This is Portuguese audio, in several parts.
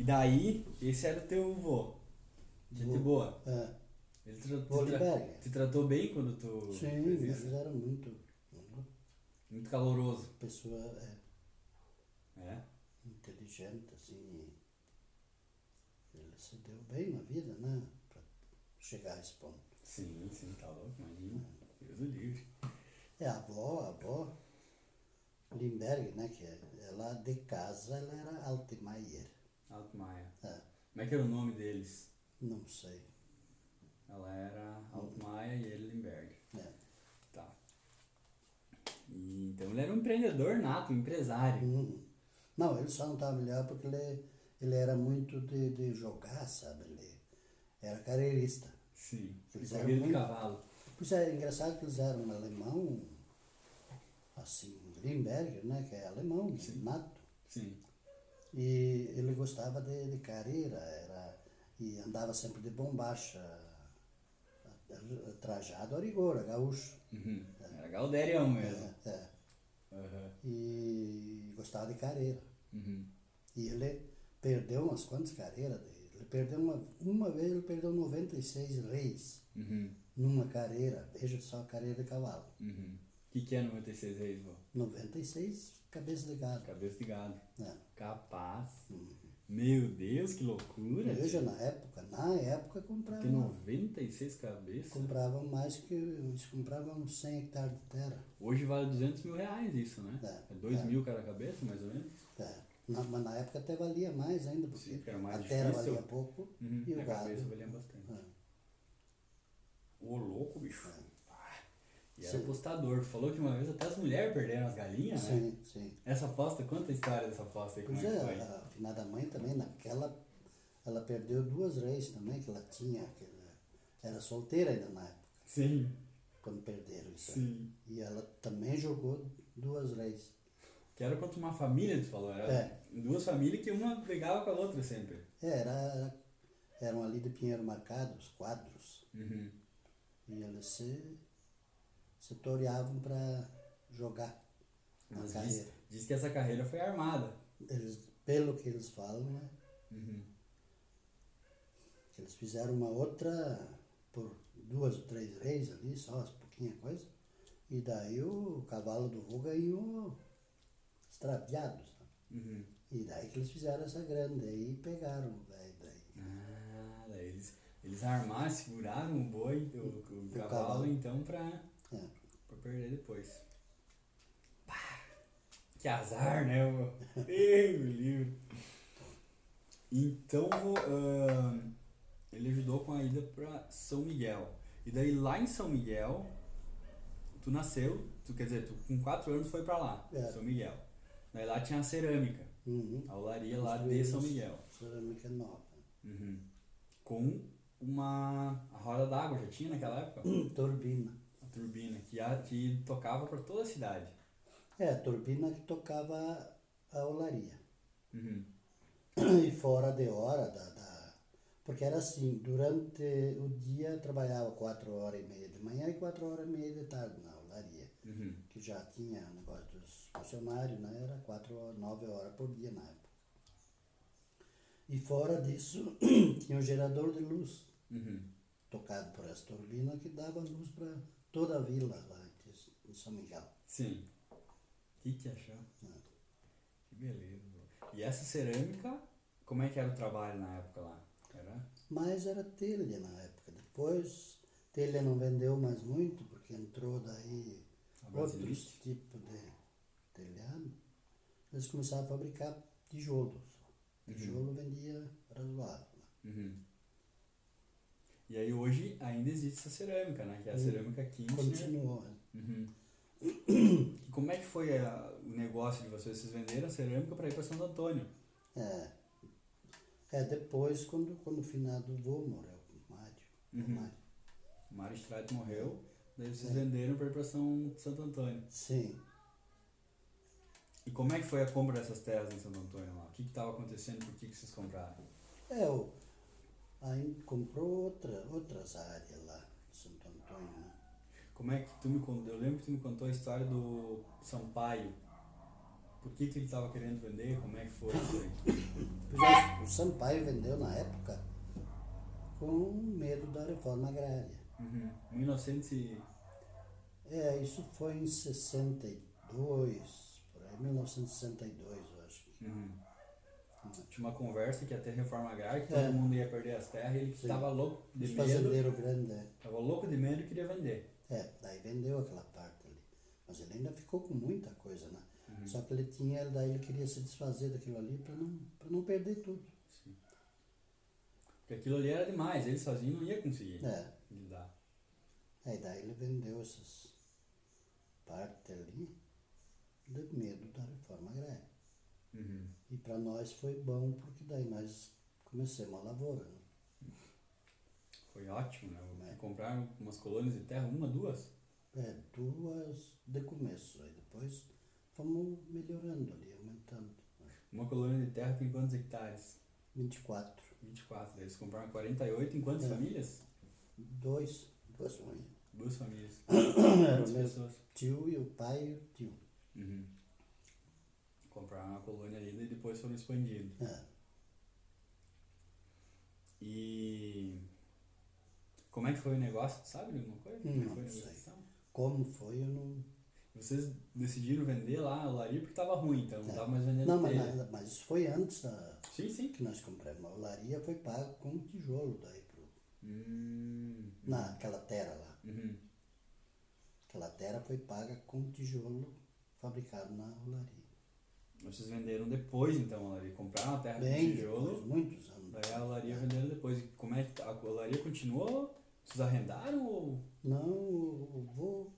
daí, esse era o teu vô. Gente boa. É. Ele Goldberg. te tratou bem quando tu Sim, fez eles isso? eram muito Muito caloroso. pessoa É? inteligente, assim. Ele se deu bem na vida, né? Pra chegar a esse ponto. Sim, tá louco, imagina. Deus o livre. A avó, Limberg, né? Que ela de casa, ela era Altmaier. Altmaier. É, Como é que era o nome deles? não sei. Ela era Altmaier e ele Limberg. É. Tá. E, então ele era um empreendedor nato, um empresário. Não, ele só não estava melhor porque ele era muito de jogar, sabe? Ele era carreirista. Sim. Eles E eram corrida de muito- cavalo. Pois é, engraçado que eles eram um alemão, assim, Limberger, né? Que é alemão, Sim. nato. Sim. E ele gostava de carreira, e andava sempre de bombacha, trajado a rigor, a gaúcho. Uhum. Era Galderião mesmo. É. Uhum. E gostava de carreira. Uhum. E ele perdeu umas quantas carreiras dele. Ele perdeu uma vez, ele perdeu 96 reis Uhum. numa carreira. Veja só a carreira de cavalo. Uhum. O que é 96 reis, vô? 96 cabeças de gado. Cabeça de gado. É. Capaz. Meu Deus, que loucura. Veja, tio. na época Tem compravam, 96 cabeças. compravam mais que eles compravam 100 hectares de terra. Hoje vale 200 mil reais isso, né? É. 2 mil cada cabeça, mais ou menos. Mas na época até valia mais ainda, porque Sim, porque era mais a terra difícil. valia pouco Uhum. e o A gado. cabeça valia bastante. É. Ô, louco, bicho. Ah, e era Sim. apostador. Falou que uma vez até as mulheres perderam as galinhas, né? Sim, sim. Essa aposta, conta a história dessa aposta aí, como Pois é que foi? a finada mãe também, naquela, ela perdeu 2 reis também, que ela tinha, que ela era solteira ainda na época, Sim, quando perderam isso. sim. E ela também jogou 2 reis. Que era contra uma família, tu falou. Era duas famílias que uma brigava com a outra sempre. Eram ali de Pinheiro Marcado, os quadros, Uhum. e eles se toreavam para jogar na Mas carreira. diz que essa carreira foi armada. Pelo que eles falam, né? Uhum. Que eles fizeram uma outra por 2 ou 3 reis ali, só as pouquinha coisa. E daí o cavalo do vô ganhou extraviado, sabe? Uhum. E daí que eles fizeram essa grande aí e pegaram o velho daí. Ah, daí eles armaram, seguraram o boi, o cavalo, cavalo. então pra É. perder depois. Pá, que azar, né? Meu livro. Então ele ajudou com a ida pra São Miguel. E daí lá em São Miguel, tu nasceu, quer dizer, tu com 4 anos foi pra lá, É. São Miguel. Daí lá tinha a cerâmica, a olaria lá de São Miguel. Cerâmica nova. Uhum. Com a roda d'água, já tinha naquela época? Turbina. A turbina, que tocava pra toda a cidade. A turbina que tocava a olaria. Uhum. E fora de hora porque era assim, durante o dia eu trabalhava 4 horas e meia de manhã e 4 horas e meia de tarde na olaria. Uhum. Que já tinha o negócio dos funcionários, né? Era 9 horas por dia na época. E fora disso, tinha um gerador de luz, Uhum. tocado por essa turbina, que dava luz para toda a vila lá em São Miguel. Sim. O que achou? Que beleza. E essa cerâmica, como é que era o trabalho na época lá? Mas era telha na época. Depois, telha não vendeu mais muito, porque entrou daí outros tipos de telhado. Eles começaram a fabricar tijolos. Tijolo vendia razoável. Uhum. E aí hoje ainda existe essa cerâmica, né? Que é a cerâmica Kirchner. Continuou. Uhum. E como é que foi o negócio de vocês? Vocês venderam a cerâmica para ir para Santo Antônio? Depois, quando o finado vô morreu, o Mário. Uhum. O Mário Streit morreu, daí vocês venderam para ir para Santo Antônio. Sim. E como é que foi a compra dessas terras em Santo Antônio lá? O que estava acontecendo? Por que vocês compraram? Aí comprou outras áreas lá em Santo Antônio, né? Como é que tu me contou? Eu lembro que tu me contou a história do Sampaio. Por que ele estava querendo vender? Como é que foi isso aí? Pois é, o Sampaio vendeu na época com medo da reforma agrária. 1900 e... Isso foi em 62, por aí, 1962, eu acho. Tinha uma conversa que ia ter reforma agrária, que É. todo mundo ia perder as terras, e ele Sim. estava louco de Os medo. fazendeiros grandes, Tava louco de medo e queria vender. daí vendeu aquela parte ali. Mas ele ainda ficou com muita coisa, né? Só que daí ele queria se desfazer daquilo ali para não perder tudo. Sim. Porque aquilo ali era demais, ele sozinho não ia conseguir lidar. Daí ele vendeu essas partes ali de medo da reforma agrária. E para nós foi bom, porque daí nós começamos a lavoura, né? Foi ótimo, né? Compraram umas colônias de terra, uma, duas? 2 de começo, aí depois fomos melhorando ali, aumentando. Uma colônia de terra tem quantos hectares? 24. 24. Daí eles compraram 48 em quantas famílias? Duas famílias. 2 famílias. Era Quantas o meu pessoas? tio e o pai e o tio. Compraram uma colônia ali e depois foram expandindo. E como é que foi o negócio? Sabe de alguma coisa? Como é que foi a Não sei. negociação? Como foi, eu não... Vocês decidiram vender lá a olaria porque estava ruim, então não estava mais vendendo Não, telha. mas isso foi antes Sim. que nós compramos. A olaria foi paga com tijolo daí naquela terra lá. Aquela terra foi paga com tijolo fabricado na olaria. Vocês venderam depois então a olaria. Compraram a terra Bem de tijolo. depois, muitos anos. Daí a olaria venderam depois. E como é que a olaria continuou? Vocês arrendaram ou... Não, o vô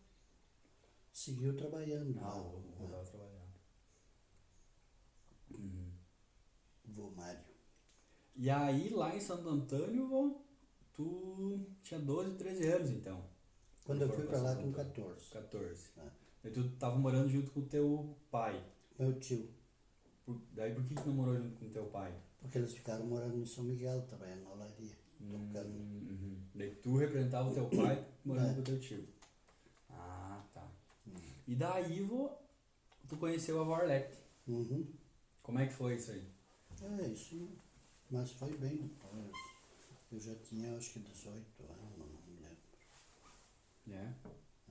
seguiu trabalhando lá. o vô estava trabalhando. O vô Mário. E aí lá em Santo Antônio, vô, tu tinha 12, 13 anos então. Quando eu Foi fui pra pra lá Santo com Antônio. 14. 14. É. Daí tu tava morando junto com o teu pai. Meu tio. Daí por que tu não morou junto com o teu pai? Porque eles ficaram morando em São Miguel, trabalhando na olaria. Tocando. Daí tu representava o teu pai morando com o teu tio. Ah, tá. E daí, vô, tu conheceu a avó Arlete. Como é que foi isso aí? Isso. Mas foi bem depois. Eu já tinha, acho que 18 anos, não me lembro.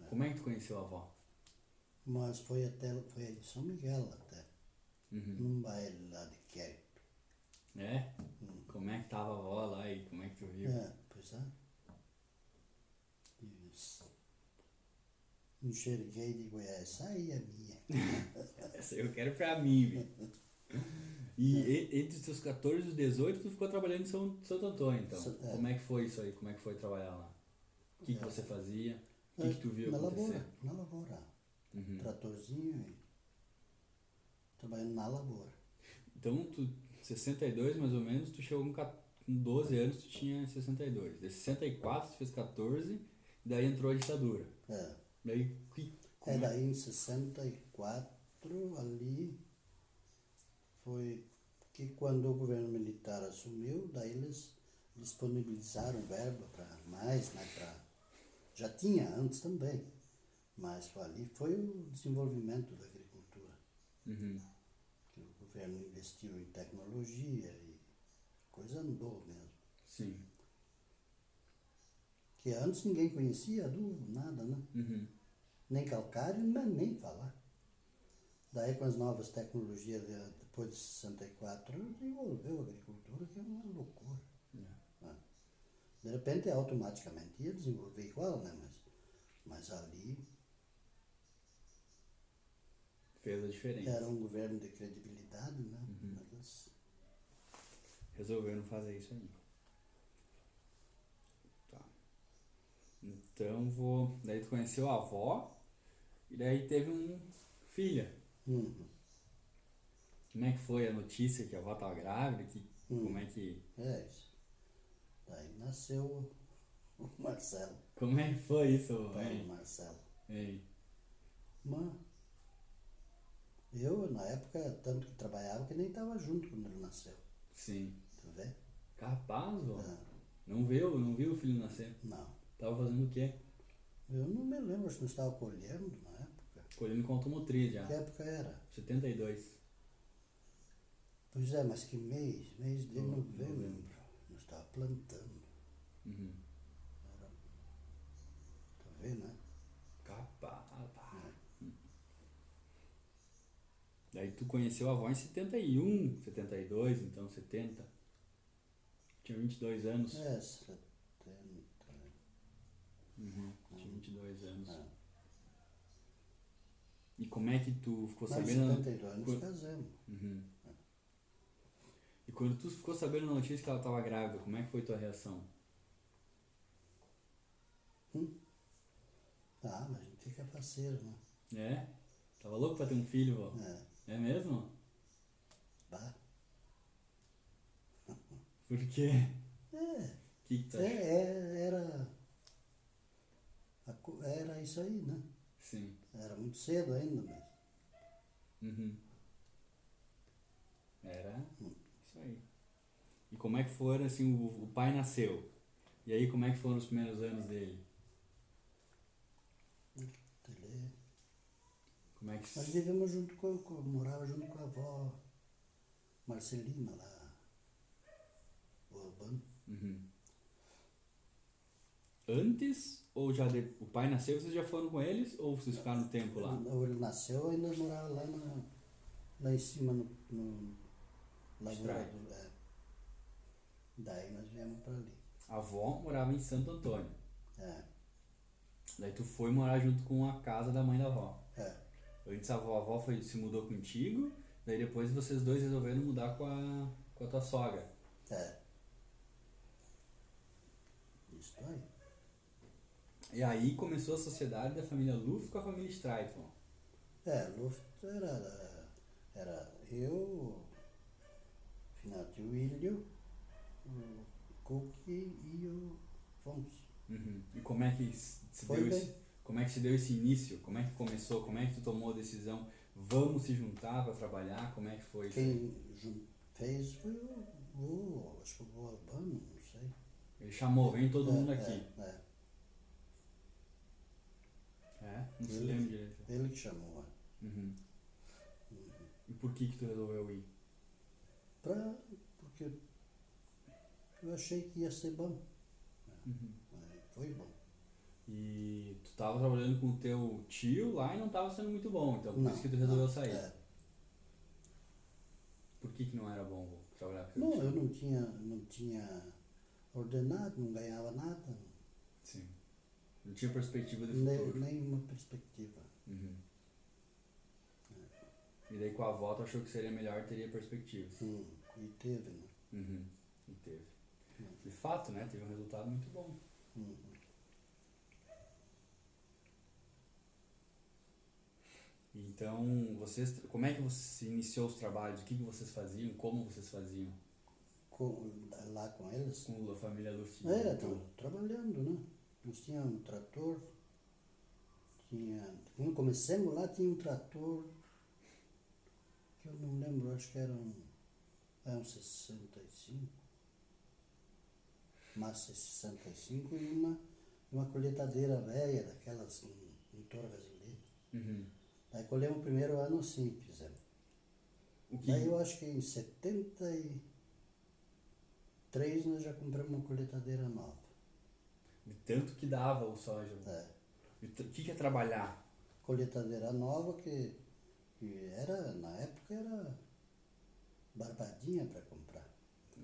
Como é que tu conheceu a avó? Mas foi em São Miguel até. Num baile lá de Quero. Como é que tava a avó lá e como é que tu viu? Pois é. Isso. Enxerguei e digo, essa aí é minha. Essa eu quero pra mim, velho. E entre os teus 14 e os 18, tu ficou trabalhando em Santo Antônio, então. Como é que foi isso aí? Como é que foi trabalhar lá? O que você fazia? O que tu viu acontecer? Na lavoura. Tratorzinho e trabalhando na lavoura. Então, 62 mais ou menos, tu chegou com 12 anos, tu tinha 62. De 64 tu fez 14, daí entrou a ditadura. Daí, daí em 64 ali foi que quando o governo militar assumiu, daí eles disponibilizaram verba para mais, né? Já tinha antes também, mas ali foi o desenvolvimento da agricultura. Que o governo investiu em tecnologia e a coisa andou mesmo. Sim. Que antes ninguém conhecia adubo, nada, né? Nem calcário, nem falar. Daí com as novas tecnologias, depois de 64, desenvolveu a agricultura, que é uma loucura. De repente, automaticamente ia desenvolver igual, né? Mas ali fez a diferença. era um governo de credibilidade, né? Mas resolveram fazer isso aí. Tá. Então, daí tu conheceu a avó e daí teve um filha. Como é que foi a notícia que a avó estava grávida? Como é que... isso. Daí nasceu o Marcelo. Como é que foi isso, Paulo Marcelo. Ei. Mas eu, na época, tanto que trabalhava que nem estava junto quando ele nasceu. Sim. Tu vê? Capaz, vô. Não viu o filho nascer? Não. Tava fazendo o quê? Eu não me lembro, acho que não estava colhendo na época. Escolhendo com automotriz já. Que época era? 72. Pois é, mas que mês? Mês de novembro. Novembro. Nós estávamos plantando. Uhum. Tá vendo, né? Capaz. Daí tu conheceu a avó em 71, 72, então 70. Tinha 22 anos. É, 70. Uhum. Tinha 22 anos. É. E como é que tu ficou Mas em sabendo... 72 nós casamos. Uhum. E quando tu ficou sabendo a notícia que ela estava grávida, como é que foi tua reação? Ah, mas a gente fica parceiro, né? É? Tava louco pra ter um filho, vó? É. É mesmo? Bah. Por quê? É. Que tu Era isso aí, né? Sim. Era muito cedo ainda, mas... Uhum. Era isso aí. E como é que foram, assim, o pai nasceu? E aí como é que foram os primeiros anos dele? Ele... Como é que... Nós vivemos junto morava junto com a avó Marcelina lá, o Albano. Uhum. Antes ou já o pai nasceu, vocês já foram com eles ou vocês ficaram um tempo lá? Ele nasceu, ainda morava lá em cima no laboratório. É. Daí nós viemos para ali. A avó morava em Santo Antônio. É. Daí tu foi morar junto com a casa da mãe da avó. É. Antes a avó se mudou contigo, daí depois vocês dois resolveram mudar com a tua sogra. É. Isso aí. E aí começou a sociedade da família Luff com a família Streitman. É, Luft era eu, Finati Willio, o Cook e o Fons. Uhum. E como é que se Foi deu bem. esse, como é que se deu esse início? Como é que começou? Como é que tu tomou a decisão? Vamos se juntar para trabalhar? Como é que foi isso? Quem fez foi acho que o Albano, não sei. Ele chamou, vem todo mundo aqui. É. É? Não se lembra direito. Ele que chamou. Uhum. E por que tu resolveu ir? Porque eu achei que ia ser bom. Uhum. Foi bom. E tu tava trabalhando com o teu tio lá e não tava sendo muito bom, então por Não, isso que tu resolveu sair. É. Por que não era bom trabalhar com o Não, teu eu tio? não tinha ordenado, não ganhava nada. Sim. Não tinha perspectiva de futuro. Nenhuma perspectiva. Uhum. E daí com a avó tu achou que seria melhor, teria perspectivas. E teve, né? Uhum. E teve. De fato, né? Teve um resultado muito bom. Então, vocês, como é que você iniciou os trabalhos? O que vocês faziam? Como vocês faziam? Lá com eles? Com a família Luft? Trabalhando, né? Nós tínhamos um trator, quando começamos lá tinha um trator, que eu não lembro, acho que era um 65, massa 65 e uma colheitadeira velha, daquelas com motor gasolina. Uhum. Daí colhemos o primeiro ano assim, fizemos. Daí eu acho que em 73 nós já compramos uma colheitadeira nova. De tanto que dava o soja. E o que é trabalhar? Colheitadeira nova que era, na época era barbadinha para comprar.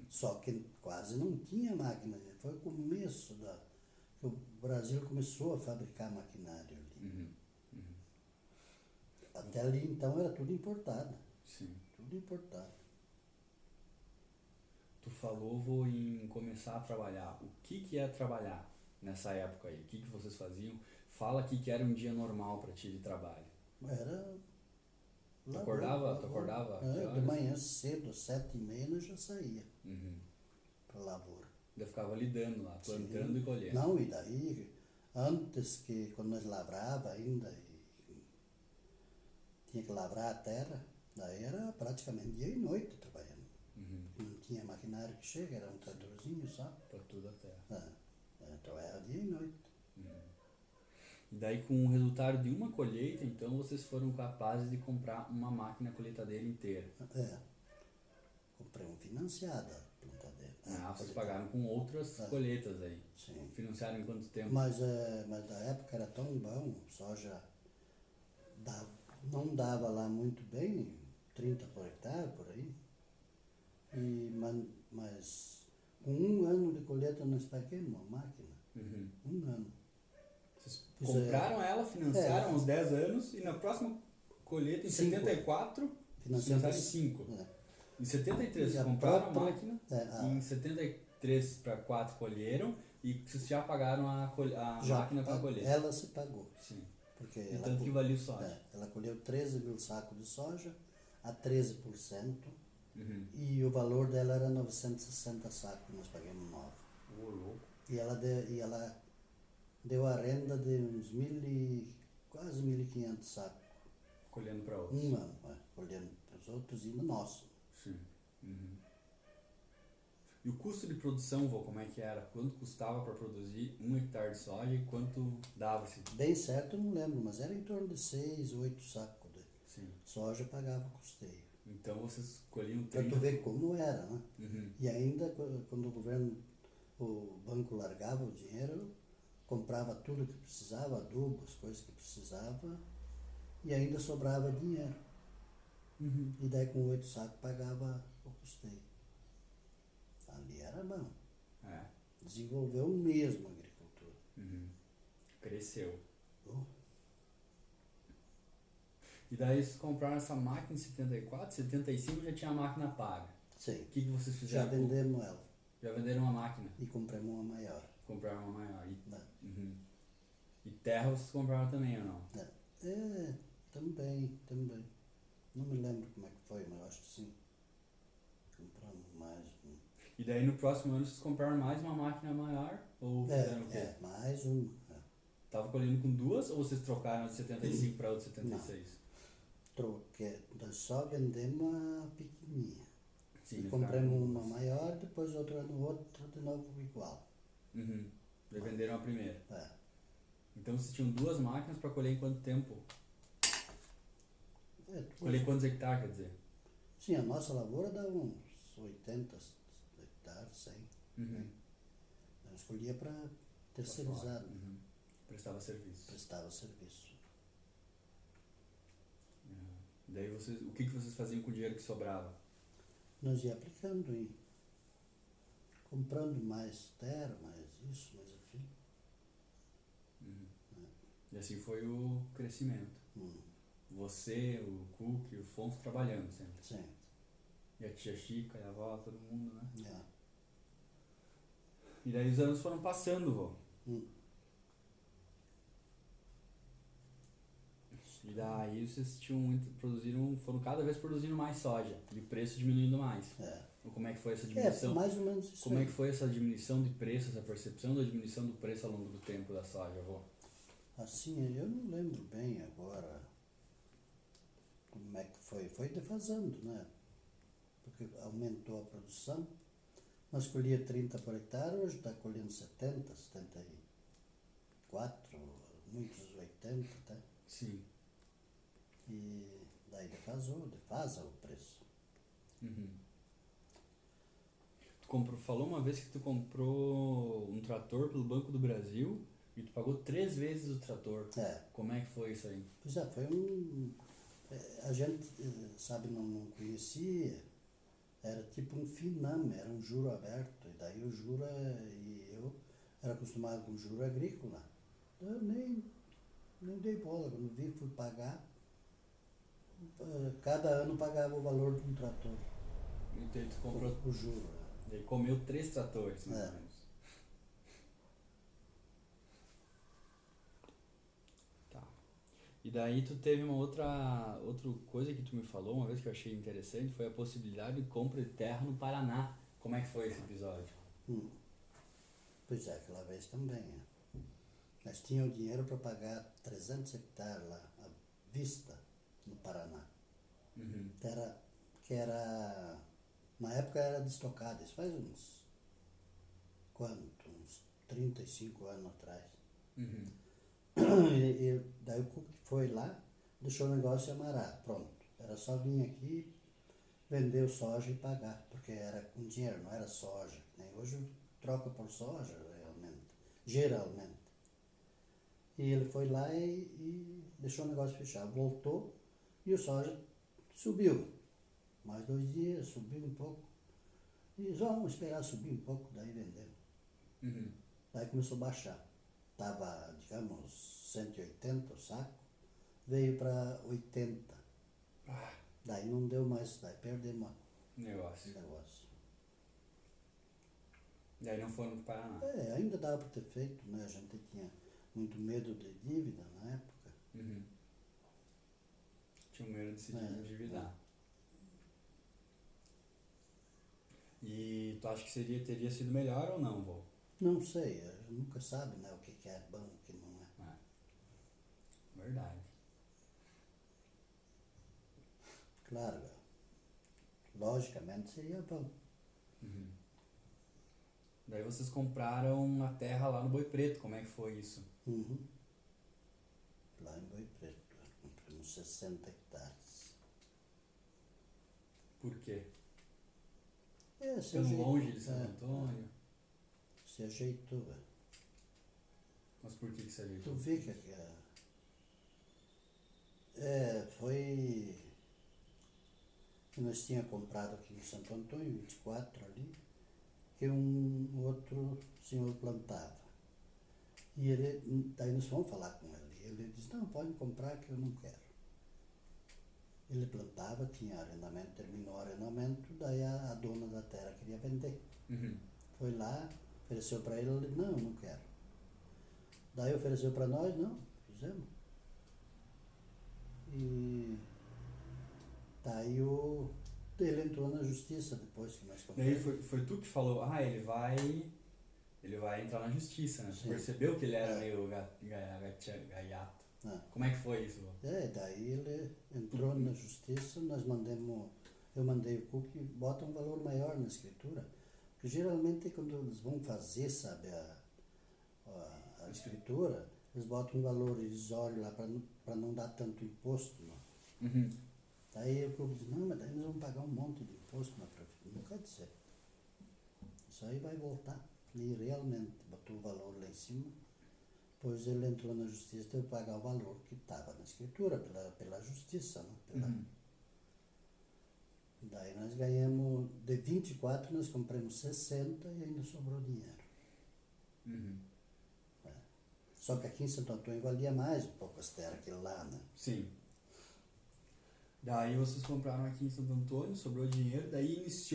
Só que quase não tinha máquina. Foi o começo que o Brasil começou a fabricar maquinário ali. Uhum. Até ali então era tudo importado. Sim. Tudo importado. Tu falou em começar a trabalhar. O que é trabalhar nessa época aí? O que vocês faziam? Fala aqui que era um dia normal para ti de trabalho. Era... Tu acordava? De manhã cedo, 7h30 nós já saía para lavoura. Ainda ficava lidando lá, plantando. Sim. E colhendo. Não, e daí, antes quando nós lavrava ainda, tinha que lavrar a terra, daí era praticamente dia e noite trabalhando. Não tinha maquinário que chega, era um tratorzinho só. Para toda a terra. Trabalhava dia e noite. E daí com o resultado de uma colheita, então vocês foram capazes de comprar uma máquina colheitadeira inteira. Comprei uma financiada plantadeira. Vocês pagaram com outras colheitas aí. Sim. Financiaram em quanto tempo? Mas da época era tão bom, soja não dava lá muito bem, 30 por hectare, por aí. Mas com 1 ano de colheita nós paguemos uma máquina. 1 ano. Vocês compraram ela, financiaram uns 10 anos e na próxima colheita, em 74, financiaram 5. Em 73 vocês compraram a máquina, e em 73 para 4 colheram e vocês já pagaram a máquina para colher. Ela se pagou. Sim. Porque e tanto que valia o soja. Ela colheu 13 mil sacos de soja a 13%. E o valor dela era 960 sacos, nós pagamos 9. Louco. E ela deu a renda de uns quase 1.500 sacos. Colhendo para outros. 1 ano, colhendo para os outros e no nosso. Sim. E o custo de produção, vô, como é que era? Quanto custava para produzir 1 hectare de soja e quanto dava? Bem certo eu não lembro, mas era em torno de 6, 8 sacos de soja, pagava custeio. Então vocês colhiam 30... Para tu ver como era, né? E ainda quando o banco largava o dinheiro, comprava tudo que precisava, adubo, as coisas que precisava, e ainda sobrava dinheiro. E daí com 8 sacos pagava o custeio. Ali era bom. Desenvolveu mesmo a agricultura. Cresceu. E daí vocês compraram essa máquina em 74, 75 já tinha a máquina paga. Sim. O que vocês fizeram? Já vendemos ela. Já venderam uma máquina? E compramos uma maior. Compraram uma maior. E terra vocês compraram também ou não? Também. Não me lembro como é que foi, mas acho que sim. Compramos mais. E daí no próximo ano vocês compraram mais uma máquina maior? Ou fizeram o quê? Mais uma. Tava colhendo com 2 ou vocês trocaram a de 75 para outra de 76? Não. Troquei. Nós só vendemos a pequenininha. Sim, e compramos uma maior, depois outra de novo igual. Daí venderam a primeira. Então vocês tinham 2 máquinas para colher em quanto tempo? Colher quantos hectares, quer dizer? Sim, a nossa lavoura dá uns 80 hectares, 100. Nós escolhia para terceirizado. Prestava serviço. Daí vocês, o que vocês faziam com o dinheiro que sobrava? Nós ia aplicando e comprando mais terra, mais isso, mais aquilo. E assim foi o crescimento. Você, o Cook, o Afonso trabalhando sempre. Sim. E a tia Chica, e a avó, todo mundo, né? É. E daí os anos foram passando, vô. E daí vocês foram cada vez produzindo mais soja, e o preço diminuindo mais. Então, como é que foi essa diminuição? Mais ou menos isso. Como é que foi essa diminuição de preço, essa percepção da diminuição do preço ao longo do tempo da soja, vô? Assim, eu não lembro bem agora como é que foi. Foi defasando, né? Porque aumentou a produção. Nós colhia 30 por hectare, hoje está colhendo 70, 74, muitos 80, tá? Sim. E daí defasa o preço. Tu falou uma vez que tu comprou um trator pelo Banco do Brasil e tu pagou 3 vezes o trator. Como é que foi isso aí? Pois foi a gente, sabe, não conhecia. Era tipo um FINAME, era um juro aberto. E daí o juro, e eu era acostumado com juro agrícola. Eu nem dei bola. Quando vi, fui pagar. Cada ano pagava o valor de um trator. Então tu comprou o juro. Daí comeu 3 tratores, mais ou menos. Tá. E daí tu teve uma outra coisa que tu me falou uma vez que eu achei interessante, foi a possibilidade de compra de terra no Paraná. Como é que foi esse episódio? Pois aquela vez também. Nós tínhamos dinheiro para pagar 300 hectares lá, à vista, no Paraná. Na época era de estocada, isso faz uns 35 anos atrás. Daí o Cook foi lá, deixou o negócio amarrado, pronto. Era só vir aqui, vender o soja e pagar, porque era com dinheiro, não era soja. Nem hoje troca por soja, geralmente. E ele foi lá e deixou o negócio fechado. Voltou e o soja subiu. Mais 2 dias, subiu um pouco. E vamos esperar subir um pouco, daí vendemos. Uhum. Daí começou a baixar. Estava, digamos, 180 o saco, veio para 80. Daí não deu mais, daí perdemos o Negócio. negócio. Daí não foram para Paraná. Ainda dava para ter feito, né? A gente tinha muito medo de dívida na época. Uhum. Tinha medo de se endividar. E tu acha que teria sido melhor ou não, vô? Não sei, a gente nunca sabe, né, o que é bom, o que não é. Verdade. Claro, logicamente seria bom. Uhum. Daí vocês compraram a terra lá no Boi Preto, como é que foi isso? Uhum. Lá em Boi Preto, compramos 60 hectares. Por quê? Ficando longe de Santo Antônio? Se ajeitou. Mas por que se ajeitou? Tu vê que foi que nós tínhamos comprado aqui no Santo Antônio, 24 ali, que um outro senhor plantava. E daí nós fomos falar com ele. Ele disse, não, pode comprar que eu não quero. Ele plantava, tinha arrendamento, terminou o arrendamento, daí a dona da terra queria vender. Uhum. Foi lá, ofereceu para ele, ele disse, não, eu não quero. Daí ofereceu para nós, não, fizemos. E daí ele entrou na justiça depois que nós compramos. Daí foi tu que falou, ele vai entrar na justiça, né? Tu percebeu que ele era meio gaiato. Como é que foi isso? Daí ele entrou na justiça, eu mandei o Cook bota um valor maior na escritura, porque geralmente quando eles vão fazer, sabe, a escritura, eles botam um valor irrisório lá para não dar tanto imposto. Não? Uhum. Daí o Cook disse, não, mas daí nós vamos pagar um monte de imposto na prefeitura. Não quer dizer. Isso aí vai voltar. E realmente botou o valor lá em cima. Depois ele entrou na justiça, teve que pagar o valor que estava na escritura, pela justiça. Né? Daí nós ganhamos, de 24 nós compramos 60 e ainda sobrou dinheiro. Uhum. Só que aqui em Santo Antônio valia mais um pouco as terras que lá, né? Sim. Daí vocês compraram aqui em Santo Antônio, sobrou dinheiro, daí iniciou